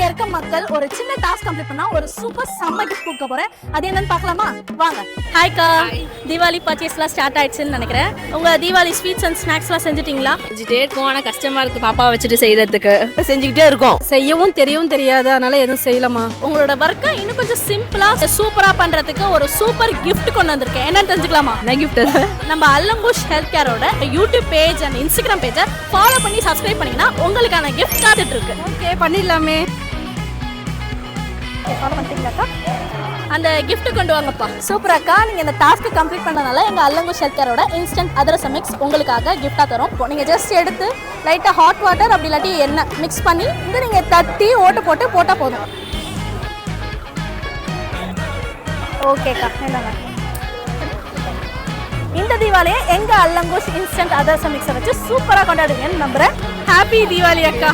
இருக்க மக்கள் ஒரு சின்ன டாஸ்க் கம்ப்ளீட் பண்ணா ஒரு சூப்பர் செம்ம கிஃப்ட் கொடுக்க போறேன். அது என்னன்னு பார்க்கலாமா? வாங்க. ஹாய்க்கா, தீபாவளி பர்ச்சேஸ்லாம் ஸ்டார்ட் ஆயிடுச்சுன்னு நினைக்கிறேன். உங்க தீபாவளி ஸ்வீட்ஸ் அண்ட் ஸ்நாக்ஸ்லாம் செஞ்சுட்டீங்களா? செஞ்சுட்டே இருக்கோம். ஆனால் கஷ்டமா இருக்கு பாப்பா வச்சுட்டு செய்யறதுக்கு. செஞ்சுக்கிட்டே இருக்கோம். செய்யவும் தெரியாது, அதனால எதுவும் செய்யலாமா? உங்களோட ஒர்க்கை இன்னும் கொஞ்சம் சிம்பிளா சூப்பரா பண்றதுக்கு ஒரு சூப்பர் கிஃப்ட் கொண்டு வந்திருக்கேன். என்னன்னு தெரிஞ்சுக்கலாமா? என்ன கிஃப்ட்? நம்ம அல்லங்குஷ் ஹெல்த் கேரோட யூடியூப் பேஜ் அண்ட் இன்ஸ்டாகிராம் பேஜை ஃபாலோ பண்ணி சப்ஸ்கிரைப் பண்ணீங்கன்னா உங்களுக்கான கிஃப்ட் காத்துட்டு இருக்கு. ஓகே, பண்ணிடலாமே. ஃபாலோ பண்ணிட்டீங்களாக்கா? அந்த கிஃப்ட் கொண்டு வாங்கப்பா. சூப்பர் அக்கா, நீங்க இந்த டாஸ்க் கம்ப்ளீட் பண்ணனால எங்க அல்லங்குஷ் ஹெல்த் கேரோட இன்ஸ்டன்ட் அதிரசம் மிக்ஸ் உங்களுக்காக கிஃப்டா தரும். நீங்க ஜஸ்ட் எடுத்து லைட்டா ஹாட் வாட்டர் அப்படி இல்லாட்டி எண்ணெய் மிக்ஸ் பண்ணி இதை நீங்க தட்டி ஓட்டு போட்டா போதும். ஓகேக்கா, என்னங்க இந்த தீபாவளியை எங்க அல்லங்குஷ் இன்ஸ்டன்ட் அதிரசம் மிக்ஸை வச்சு சூப்பரா கொண்டாடுவீங்கன்னு நம்புறேன். ஹாப்பி தீபாவளி அக்கா.